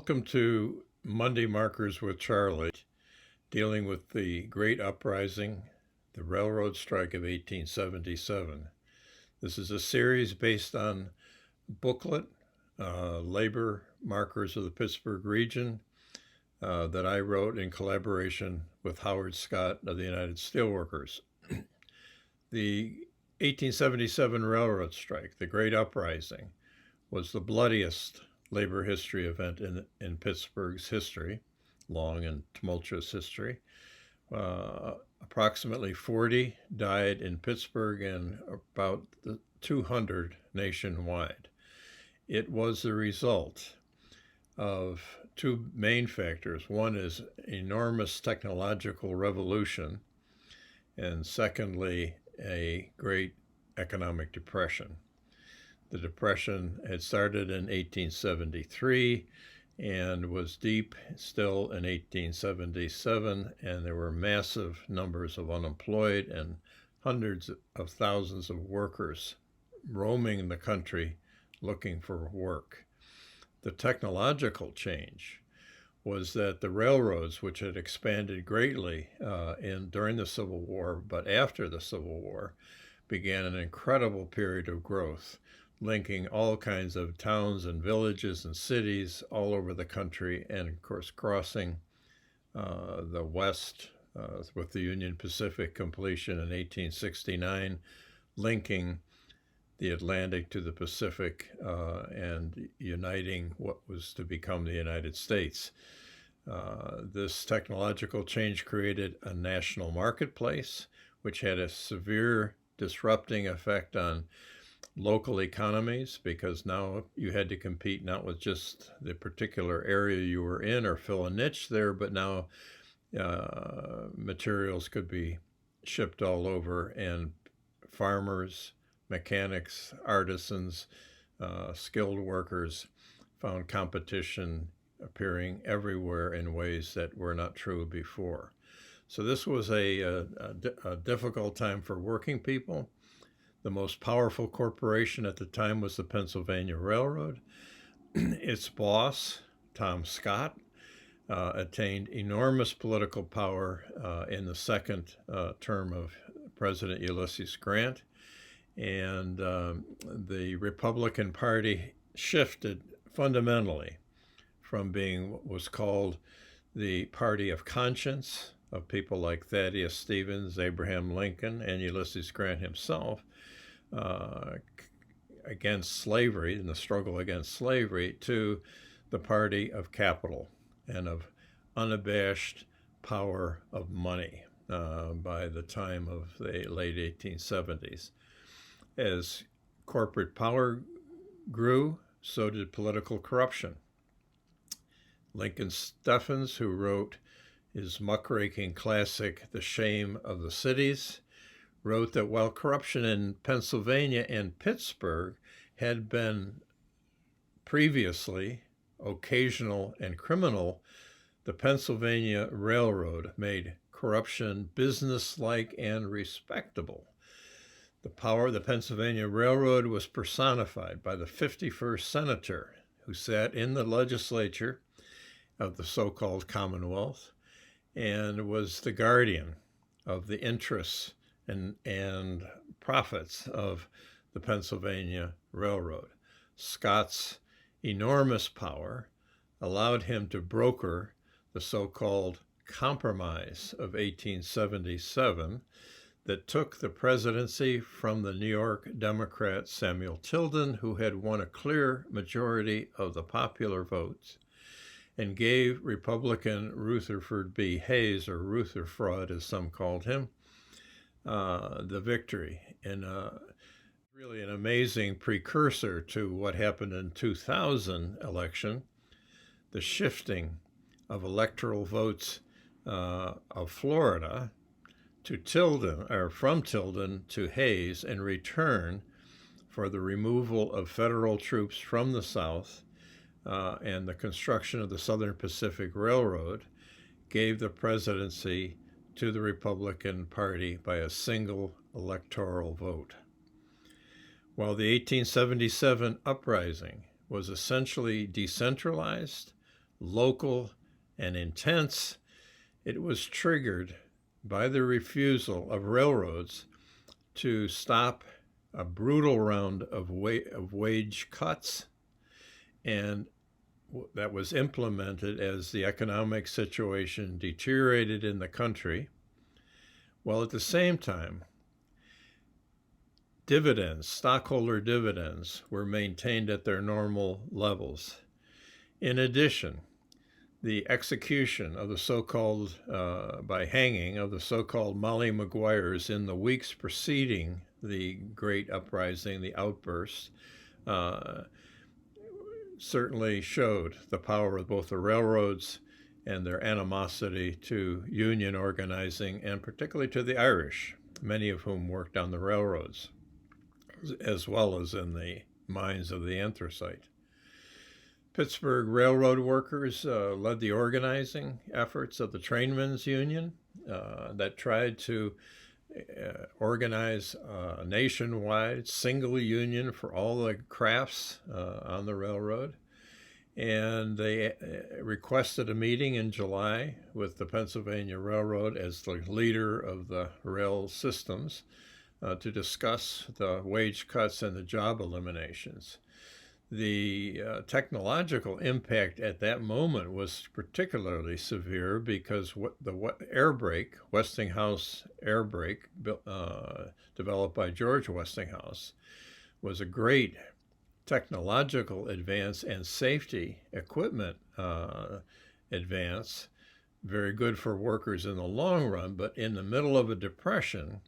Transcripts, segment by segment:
Welcome to Monday Markers with Charlie, dealing with the Great Uprising, the Railroad Strike of 1877. This is a series based on a booklet, Labor Markers of the Pittsburgh region, that I wrote in collaboration with Howard Scott of the United Steelworkers. The 1877 Railroad Strike, the Great Uprising, was the bloodiest labor history event in Pittsburgh's history, long and tumultuous history. Approximately 40 died in Pittsburgh and about 200 nationwide. It was the result of two main factors. One is enormous technological revolution, and secondly, a great economic depression. The Depression had started in 1873 and was deep still in 1877, and there were massive numbers of unemployed and hundreds of thousands of workers roaming the country looking for work. The technological change was that the railroads, which had expanded greatly during the Civil War, but after the Civil War, began an incredible period of growth, linking all kinds of towns and villages and cities all over the country, and of course crossing the West with the Union Pacific completion in 1869, linking the Atlantic to the Pacific and uniting what was to become the United States. This technological change created a national marketplace, which had a severe disrupting effect on local economies, because now you had to compete not with just the particular area you were in or fill a niche there, but now materials could be shipped all over, and farmers, mechanics, artisans, skilled workers found competition appearing everywhere in ways that were not true before. So this was a difficult time for working people. The most powerful corporation at the time was the Pennsylvania Railroad. Its boss, Tom Scott, attained enormous political power in the second term of President Ulysses Grant. And the Republican Party shifted fundamentally from being what was called the party of conscience, of people like Thaddeus Stevens, Abraham Lincoln, and Ulysses Grant himself, against slavery and the struggle against slavery, to the party of capital and of unabashed power of money by the time of the late 1870s. As corporate power grew, so did political corruption. Lincoln Steffens, who wrote his muckraking classic, The Shame of the Cities, wrote that while corruption in Pennsylvania and Pittsburgh had been previously occasional and criminal, the Pennsylvania Railroad made corruption businesslike and respectable. The power of the Pennsylvania Railroad was personified by the 51st senator, who sat in the legislature of the so-called Commonwealth and was the guardian of the interests and profits of the Pennsylvania Railroad. Scott's enormous power allowed him to broker the so-called Compromise of 1877 that took the presidency from the New York Democrat Samuel Tilden, who had won a clear majority of the popular votes, and gave Republican Rutherford B. Hayes, or Rutherford as some called him, the victory in really an amazing precursor to what happened in 2000 election, the shifting of electoral votes of Florida to Tilden, or from Tilden to Hayes, in return for the removal of federal troops from the South and the construction of the Southern Pacific Railroad, gave the presidency to the Republican Party by a single electoral vote. While the 1877 uprising was essentially decentralized, local and intense, it was triggered by the refusal of railroads to stop a brutal round of wage cuts, and that was implemented as the economic situation deteriorated in the country, while at the same time, stockholder dividends, were maintained at their normal levels. In addition, the execution of the so-called, by hanging of the so-called Molly Maguires in the weeks preceding the Great Uprising, the outburst, certainly showed the power of both the railroads and their animosity to union organizing, and particularly to the Irish, many of whom worked on the railroads, as well as in the mines of the anthracite. Pittsburgh railroad workers led the organizing efforts of the Trainmen's Union that tried to organize a nationwide single union for all the crafts on the railroad. And they requested a meeting in July with the Pennsylvania Railroad as the leader of the rail systems to discuss the wage cuts and the job eliminations. The technological impact at that moment was particularly severe because the air brake, Westinghouse air brake, developed by George Westinghouse, was a great technological advance and safety equipment advance, very good for workers in the long run, but in the middle of a depression,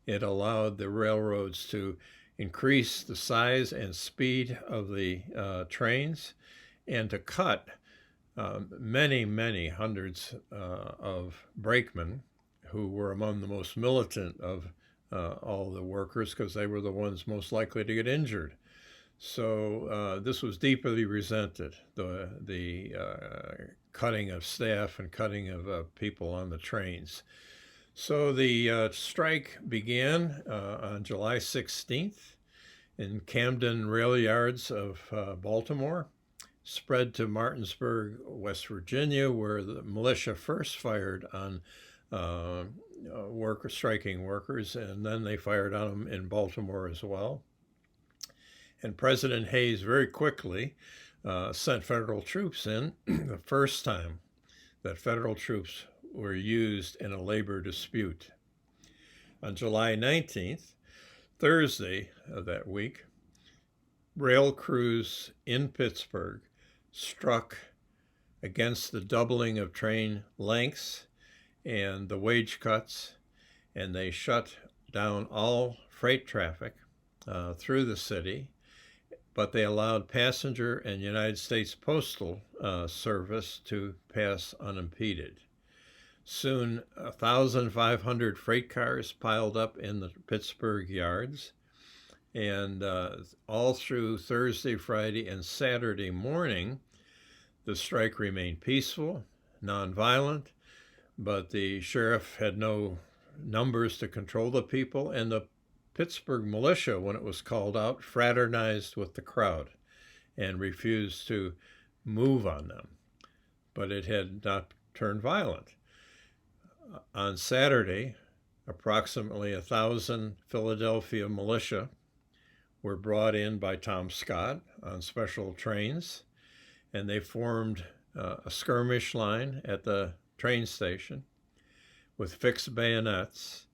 it allowed the railroads to increase the size and speed of the trains, and to cut many, many hundreds of brakemen who were among the most militant of all the workers, because they were the ones most likely to get injured. So this was deeply resented, the cutting of staff and cutting of people on the trains. So the strike began on July 16th in Camden rail yards of Baltimore, spread to Martinsburg, West Virginia, where the militia first fired on striking workers, and then they fired on them in Baltimore as well. And President Hayes very quickly sent federal troops in, the first time that federal troops were used in a labor dispute. On July 19th, Thursday of that week, rail crews in Pittsburgh struck against the doubling of train lengths and the wage cuts, and they shut down all freight traffic through the city, but they allowed passenger and United States Postal Service to pass unimpeded. Soon, 1,500 freight cars piled up in the Pittsburgh yards, and all through Thursday, Friday, and Saturday morning, the strike remained peaceful, nonviolent, but the sheriff had no numbers to control the people, and the Pittsburgh militia, when it was called out, fraternized with the crowd and refused to move on them, but it had not turned violent. On Saturday, approximately 1,000 Philadelphia militia were brought in by Tom Scott on special trains, and they formed a skirmish line at the train station with fixed bayonets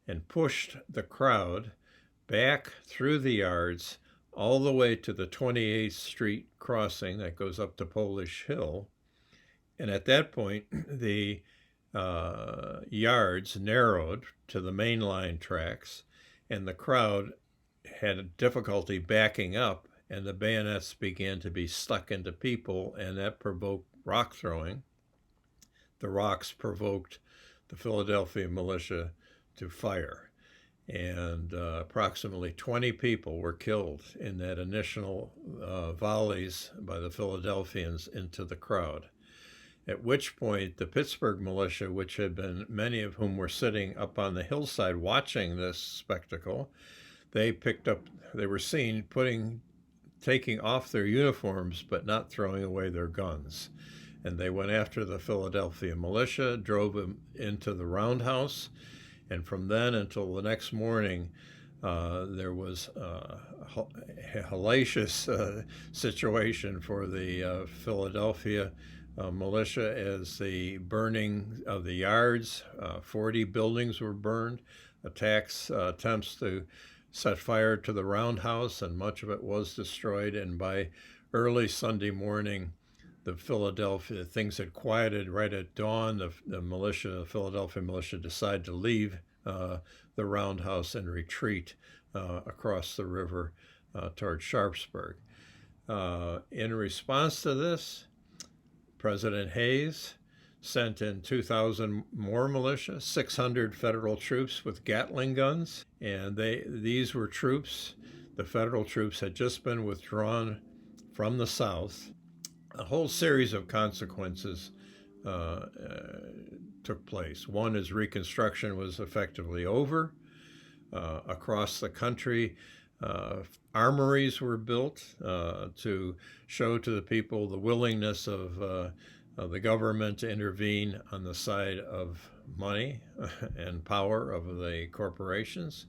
and pushed the crowd back through the yards all the way to the 28th Street crossing that goes up to Polish Hill. And at that point, the yards narrowed to the main line tracks, and the crowd had difficulty backing up, and the bayonets began to be stuck into people, and that provoked rock throwing. The rocks provoked the Philadelphia militia to fire, and approximately 20 people were killed in that initial volleys by the Philadelphians into the crowd. At which point the Pittsburgh militia, which had been, many of whom were sitting up on the hillside watching this spectacle, they were seen putting taking off their uniforms but not throwing away their guns. And they went after the Philadelphia militia, drove them into the roundhouse, and from then until the next morning, there was a hellacious situation for the Philadelphia militia as the burning of the yards. 40 buildings were burned, attempts to set fire to the roundhouse, and much of it was destroyed. And by early Sunday morning, the Philadelphia things had quieted right at dawn. The Philadelphia militia, decided to leave the roundhouse and retreat across the river toward Sharpsburg. In response to this, President Hayes sent in 2,000 more militia, 600 federal troops with Gatling guns, and these were troops. The federal troops had just been withdrawn from the South. A whole series of consequences took place. One is Reconstruction was effectively over. Across the country, armories were built to show to the people the willingness of the government to intervene on the side of money and power of the corporations.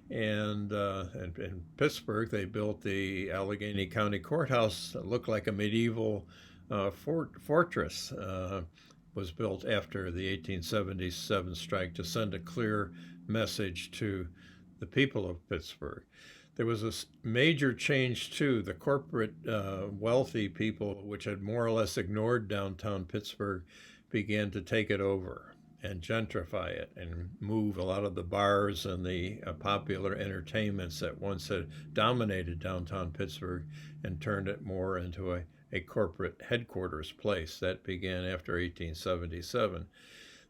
And in Pittsburgh, they built the Allegheny County Courthouse that looked like a medieval fortress. Was built after the 1877 strike to send a clear message to the people of Pittsburgh. There was a major change too. The corporate wealthy people, which had more or less ignored downtown Pittsburgh, began to take it over and gentrify it and move a lot of the bars and the popular entertainments that once had dominated downtown Pittsburgh and turned it more into a corporate headquarters place. That began after 1877.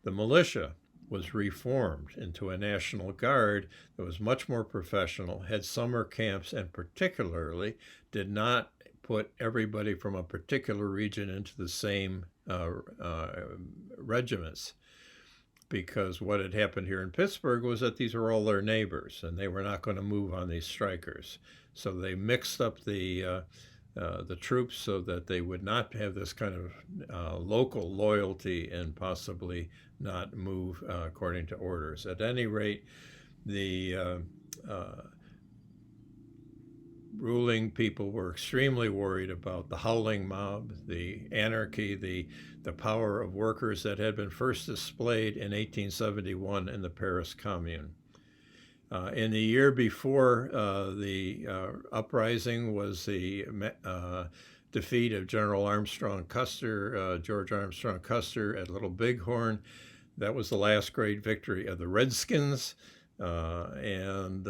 The militia was reformed into a National Guard that was much more professional, had summer camps, and particularly did not put everybody from a particular region into the same regiments. Because what had happened here in Pittsburgh was that these were all their neighbors, and they were not going to move on these strikers. So they mixed up the troops so that they would not have this kind of local loyalty and possibly not move according to orders. At any rate, the ruling people were extremely worried about the howling mob, the anarchy, the power of workers that had been first displayed in 1871 in the Paris Commune. In the year before the uprising was the defeat of General Armstrong Custer, George Armstrong Custer at Little Bighorn. That was the last great victory of the Redskins. And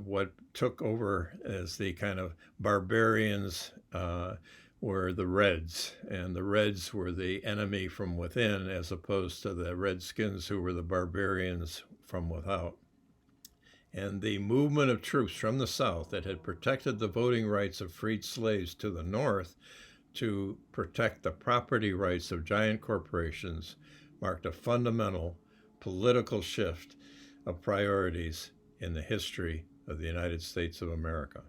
what took over as the kind of barbarians were the Reds, and the Reds were the enemy from within as opposed to the Redskins who were the barbarians from without. And the movement of troops from the South that had protected the voting rights of freed slaves to the North to protect the property rights of giant corporations marked a fundamental political shift of priorities in the history of the United States of America.